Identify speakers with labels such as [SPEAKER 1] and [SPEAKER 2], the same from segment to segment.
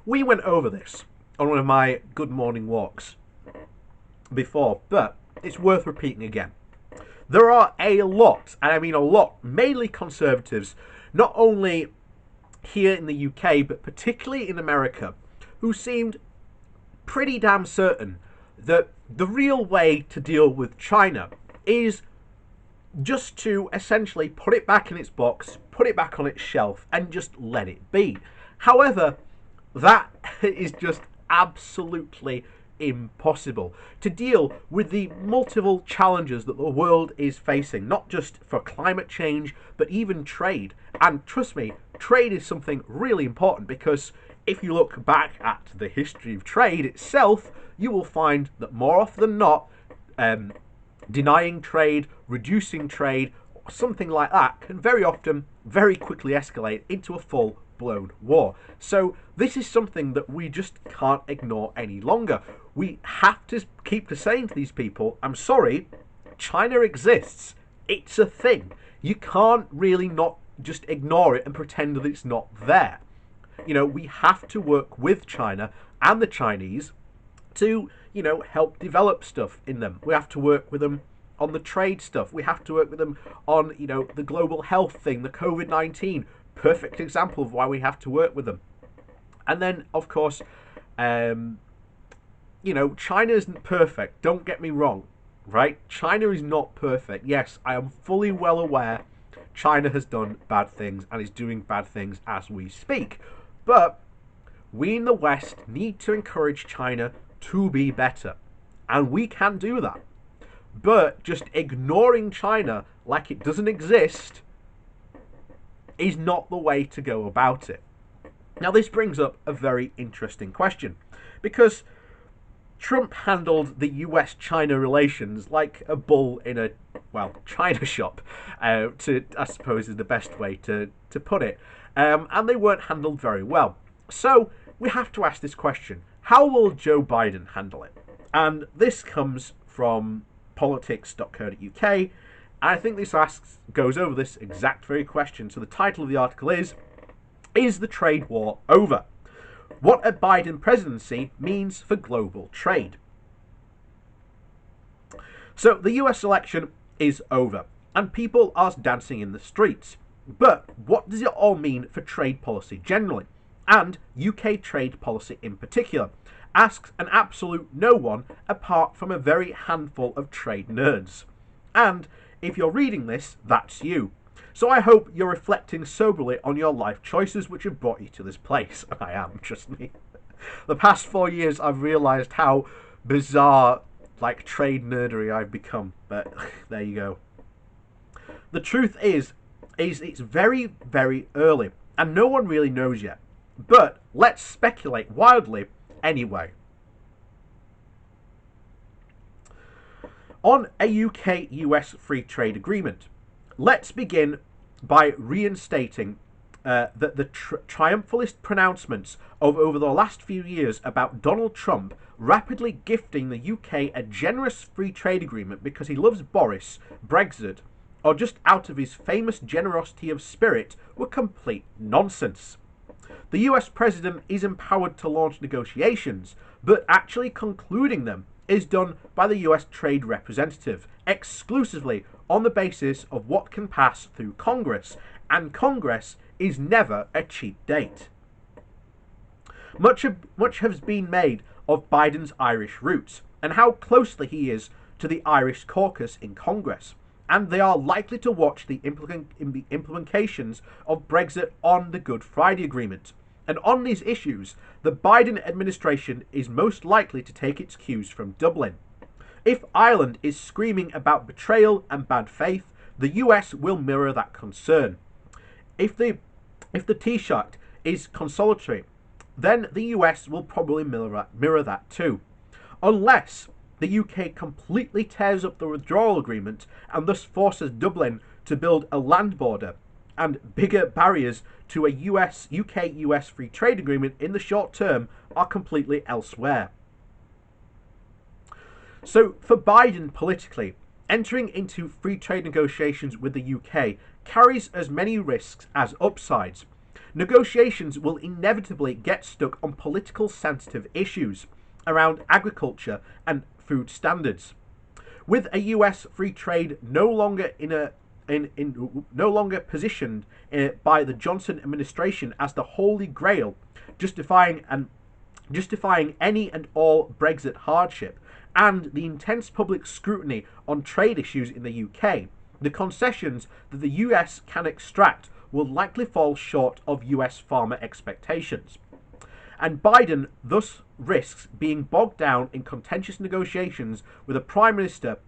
[SPEAKER 1] We went over this on one of my good morning walks before, but it's worth repeating again. There are a lot, and I mean a lot, mainly conservatives, not only here in the UK, but particularly in America, who seemed pretty damn certain that the real way to deal with China is just to essentially put it back in its box, put it back on its shelf, and just let it be. However, that is just absolutely impossible to deal with the multiple challenges that the world is facing, not just for climate change, but even trade. And trust me, trade is something really important, because if you look back at the history of trade itself, you will find that more often than not, denying trade, reducing trade, something like that can very often, very quickly escalate into a full-blown war. So this is something that we just can't ignore any longer. We have to keep saying to these people, I'm sorry, China exists. It's a thing. You can't really not just ignore it and pretend that it's not there. We have to work with China and the Chinese to, help develop stuff in them. We have to work with them on the trade stuff. We have to work with them on, the global health thing, the COVID-19. Perfect example of why we have to work with them. And then, of course, China isn't perfect. Don't get me wrong, right? China is not perfect. Yes, I am fully well aware China has done bad things and is doing bad things as we speak. But we in the West need to encourage China to be better. And we can do that. But just ignoring China like it doesn't exist is not the way to go about it. Now, this brings up a very interesting question, because Trump handled the US-China relations like a bull in a, china shop, I suppose is the best way to put it. And they weren't handled very well. So we have to ask this question: how will Joe Biden handle it? And this comes from politics.co.uk. And I think this goes over this exact very question. So the title of the article is the trade war over? What a Biden presidency means for global trade. So the US election is over, and people are dancing in the streets. But what does it all mean for trade policy generally, and UK trade policy in particular? Asks an absolute no one apart from a very handful of trade nerds. And if you're reading this, that's you. So I hope you're reflecting soberly on your life choices which have brought you to this place. And I am, trust me. The past 4 years I've realised how bizarre, trade nerdery I've become. But there you go. The truth is it's very, very early, and no one really knows yet. But let's speculate wildly anyway. On a UK-US free trade agreement, let's begin by reinstating that the triumphalist pronouncements of over the last few years about Donald Trump rapidly gifting the UK a generous free trade agreement because he loves Boris, Brexit, or just out of his famous generosity of spirit were complete nonsense. The US president is empowered to launch negotiations, but actually concluding them is done by the US trade representative, exclusively on the basis of what can pass through Congress, and Congress is never a cheap date. Much has been made of Biden's Irish roots, and how closely he is to the Irish caucus in Congress, and they are likely to watch the implications of Brexit on the Good Friday Agreement. And on these issues, the Biden administration is most likely to take its cues from Dublin. If Ireland is screaming about betrayal and bad faith, the US will mirror that concern. If the Taoiseach is consolatory, then the US will probably mirror that too. Unless the UK completely tears up the withdrawal agreement and thus forces Dublin to build a land border and bigger barriers to a UK-US free trade agreement in the short term are completely elsewhere. So for Biden politically, entering into free trade negotiations with the UK carries as many risks as upsides. Negotiations will inevitably get stuck on political sensitive issues around agriculture and food standards. With a US free trade no longer no longer positioned by the Johnson administration as the holy grail, justifying any and all Brexit hardship, and the intense public scrutiny on trade issues in the UK, the concessions that the US can extract will likely fall short of US farmer expectations. And Biden thus risks being bogged down in contentious negotiations with a Prime Minister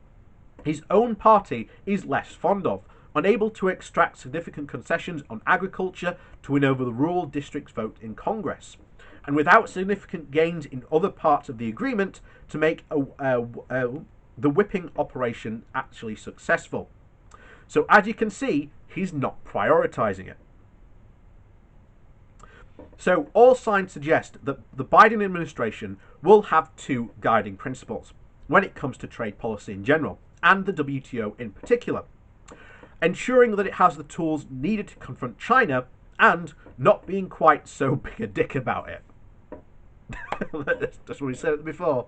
[SPEAKER 1] his own party is less fond of, unable to extract significant concessions on agriculture to win over the rural districts vote in Congress, and without significant gains in other parts of the agreement to make the whipping operation actually successful. So as you can see, he's not prioritising it. So all signs suggest that the Biden administration will have two guiding principles when it comes to trade policy in general, and the WTO in particular. Ensuring that it has the tools needed to confront China and not being quite so big a dick about it. That's what we said before.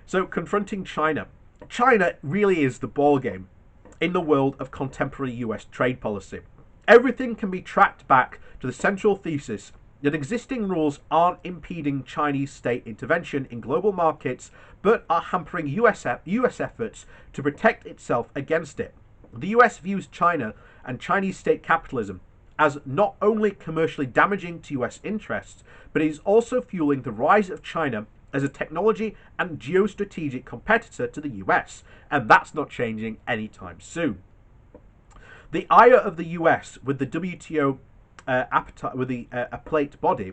[SPEAKER 1] So confronting China. China really is the ball game in the world of contemporary US trade policy. Everything can be tracked back to the central thesis that existing rules aren't impeding Chinese state intervention in global markets, but are hampering US efforts to protect itself against it. The US views China and Chinese state capitalism as not only commercially damaging to US interests, but is also fueling the rise of China as a technology and geostrategic competitor to the US, and that's not changing anytime soon. The ire of the US with the WTO appellate body,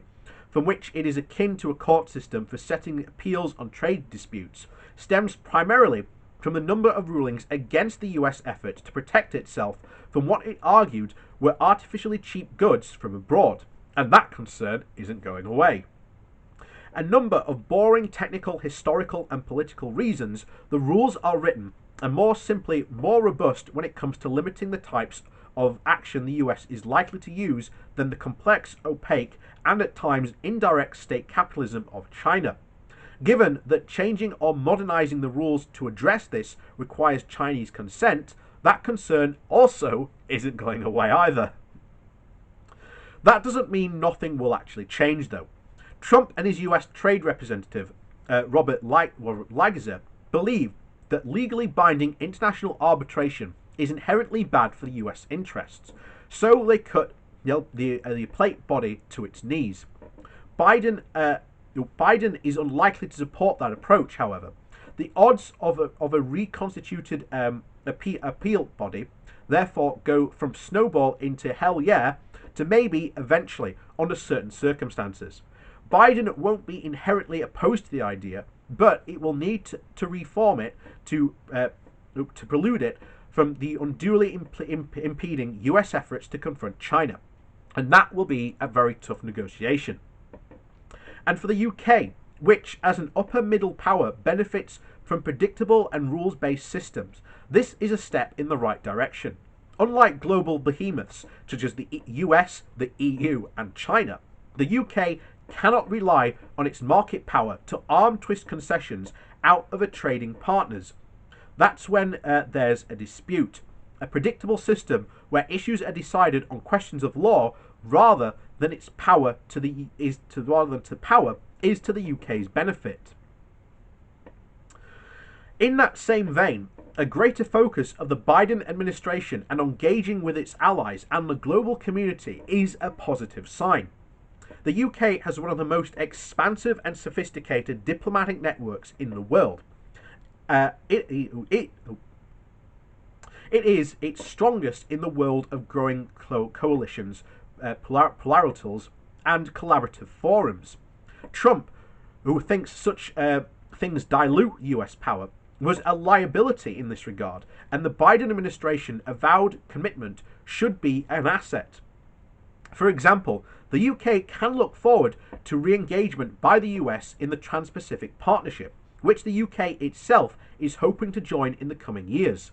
[SPEAKER 1] from which it is akin to a court system for settling appeals on trade disputes, stems primarily from the number of rulings against the US effort to protect itself from what it argued were artificially cheap goods from abroad, and that concern isn't going away. A number of boring technical, historical, and political reasons, the rules are written, and more simply, more robust when it comes to limiting the types of action the US is likely to use than the complex, opaque, and at times indirect state capitalism of China. Given that changing or modernizing the rules to address this requires Chinese consent, that concern also isn't going away either. That doesn't mean nothing will actually change, though. Trump and his US trade representative, Robert Lighthizer, believe that legally binding international arbitration is inherently bad for the US interests, so they cut the appellate body to its knees. Biden is unlikely to support that approach, however. The odds of a reconstituted appeal body therefore go from snowball into hell yeah to maybe eventually under certain circumstances. Biden won't be inherently opposed to the idea, but it will need to reform it to prelude it from the unduly impeding US efforts to confront China. And that will be a very tough negotiation. And for the UK, which as an upper middle power benefits from predictable and rules-based systems, this is a step in the right direction. Unlike global behemoths such as the US, the EU and China, the UK cannot rely on its market power to arm twist concessions out of a trading partners. That's when there's a dispute. A predictable system where issues are decided on questions of law rather than its power is to the UK's benefit. In that same vein, a greater focus of the Biden administration and engaging with its allies and the global community is a positive sign. The UK has one of the most expansive and sophisticated diplomatic networks in the world. It is its strongest in the world of growing coalitions, pluralities, and collaborative forums. Trump, who thinks such things dilute US power, was a liability in this regard, and the Biden administration avowed commitment should be an asset. For example, the UK can look forward to re-engagement by the US in the Trans-Pacific Partnership, which the UK itself is hoping to join in the coming years.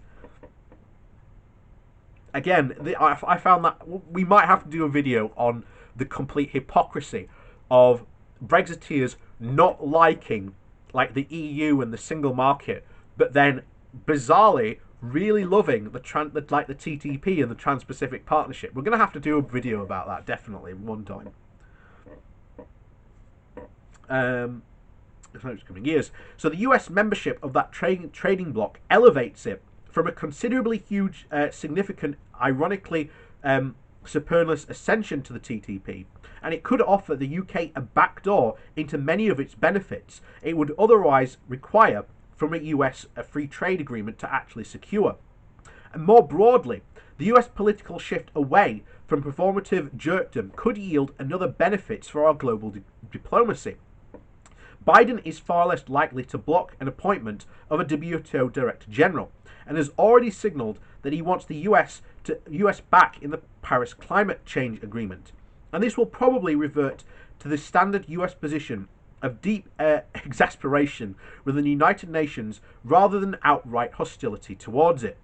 [SPEAKER 1] again, I found that we might have to do a video on the complete hypocrisy of Brexiteers not liking like the EU and the single market, but then bizarrely really loving the TTP and the Trans-Pacific Partnership. We're going to have to do a video about that definitely one time. Coming years. So the US membership of that trading bloc elevates it from a considerably huge, significant, ironically supernalist ascension to the TTP, and it could offer the UK a backdoor into many of its benefits it would otherwise require from a US free trade agreement to actually secure. And more broadly, the US political shift away from performative jerkdom could yield another benefits for our global diplomacy. Biden is far less likely to block an appointment of a WTO Director General, and has already signalled that he wants the US back in the Paris Climate Change Agreement. And this will probably revert to the standard US position of deep exasperation with the United Nations rather than outright hostility towards it.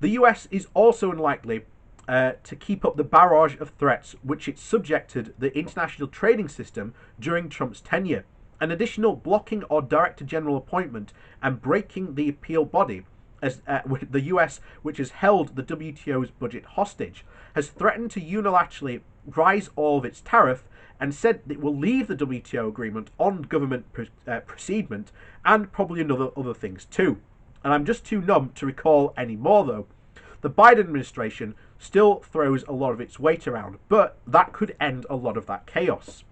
[SPEAKER 1] The US is also unlikely to keep up the barrage of threats which it subjected the international trading system during Trump's tenure. An additional blocking or Director General appointment and breaking the appeal body, as the US, which has held the WTO's budget hostage, has threatened to unilaterally rise all of its tariff and said it will leave the WTO agreement on government precedent and probably other things too. And I'm just too numb to recall any more though. The Biden administration still throws a lot of its weight around, but that could end a lot of that chaos.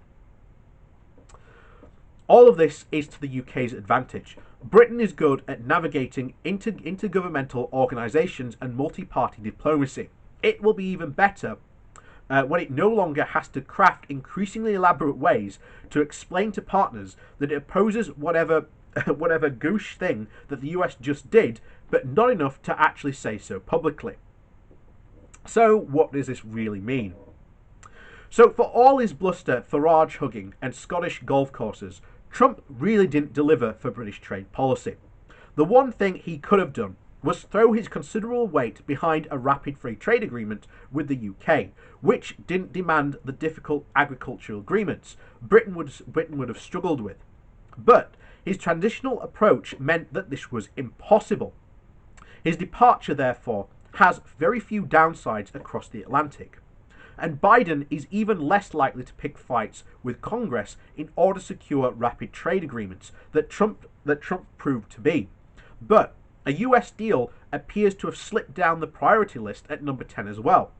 [SPEAKER 1] All of this is to the UK's advantage. Britain is good at navigating intergovernmental organisations and multi-party diplomacy. It will be even better when it no longer has to craft increasingly elaborate ways to explain to partners that it opposes whatever gauche thing that the US just did, but not enough to actually say so publicly. So what does this really mean? So for all his bluster, Farage hugging and Scottish golf courses, Trump really didn't deliver for British trade policy. The one thing he could have done was throw his considerable weight behind a rapid free trade agreement with the UK, which didn't demand the difficult agricultural agreements Britain would have struggled with. But his transitional approach meant that this was impossible. His departure, therefore, has very few downsides across the Atlantic. And Biden is even less likely to pick fights with Congress in order to secure rapid trade agreements that Trump proved to be. But a US deal appears to have slipped down the priority list at number 10 as well.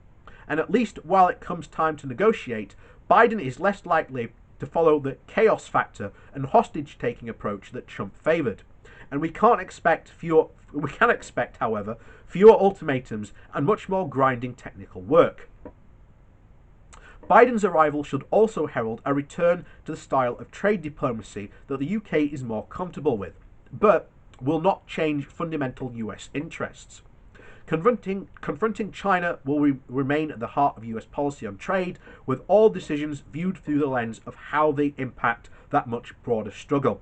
[SPEAKER 1] And at least while it comes time to negotiate, Biden is less likely to follow the chaos factor and hostage-taking approach that Trump favoured. And we can expect, however, fewer ultimatums and much more grinding technical work. Biden's arrival should also herald a return to the style of trade diplomacy that the UK is more comfortable with, but will not change fundamental US interests. Confronting China will remain at the heart of US policy on trade, with all decisions viewed through the lens of how they impact that much broader struggle.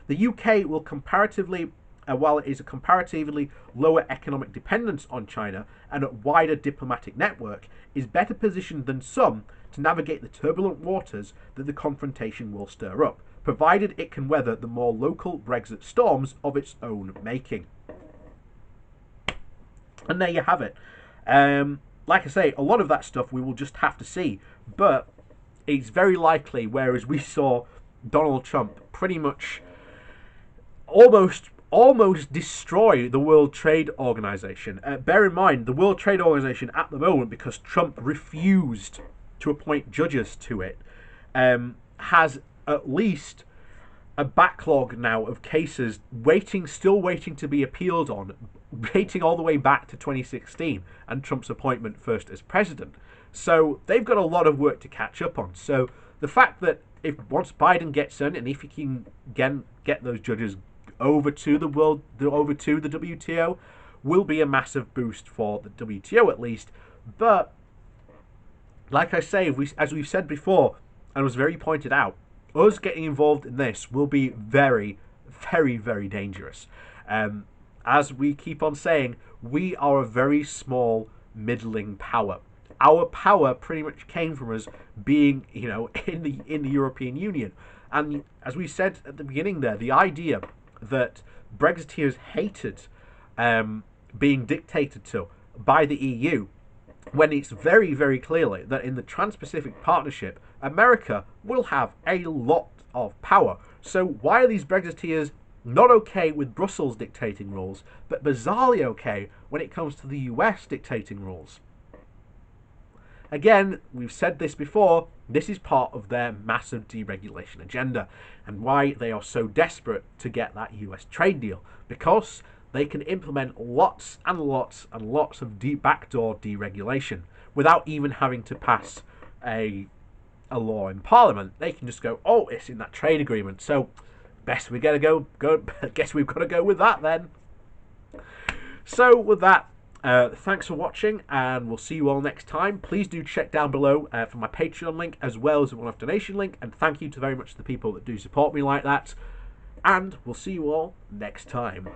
[SPEAKER 1] The UK will while it is a comparatively lower economic dependence on China and a wider diplomatic network, is better positioned than some to navigate the turbulent waters that the confrontation will stir up, provided it can weather the more local Brexit storms of its own making. And there you have it. Like I say, a lot of that stuff we will just have to see, but it's very likely, whereas we saw Donald Trump pretty much almost destroy the World Trade Organization. Bear in mind, the World Trade Organization at the moment, because Trump refused to appoint judges to it, has at least a backlog now of cases still waiting to be appealed on, dating all the way back to 2016 and Trump's appointment first as president. So they've got a lot of work to catch up on. So the fact that once Biden gets in, and if he can get those judges over to the WTO, will be a massive boost for the WTO at least. But like I say, as we've said before, and was very pointed out, us getting involved in this will be very, very, very dangerous. as we keep on saying, we are a very small middling power. Our power pretty much came from us being, in the European Union. And as we said at the beginning there, the idea that Brexiteers hated being dictated to by the EU, when it's very, very clearly that in the Trans-Pacific Partnership, America will have a lot of power. So why are these Brexiteers not okay with Brussels dictating rules, but bizarrely okay when it comes to the US dictating rules? Again, we've said this before, this is part of their massive deregulation agenda, and why they are so desperate to get that US trade deal, because they can implement lots and lots and lots of backdoor deregulation without even having to pass a law in Parliament. They can just go, oh, it's in that trade agreement, so guess we've got to go with that then. So with that, thanks for watching, and we'll see you all next time. Please do check down below for my Patreon link, as well as a one-off donation link, and thank you to very much the people that do support me like that, and we'll see you all next time.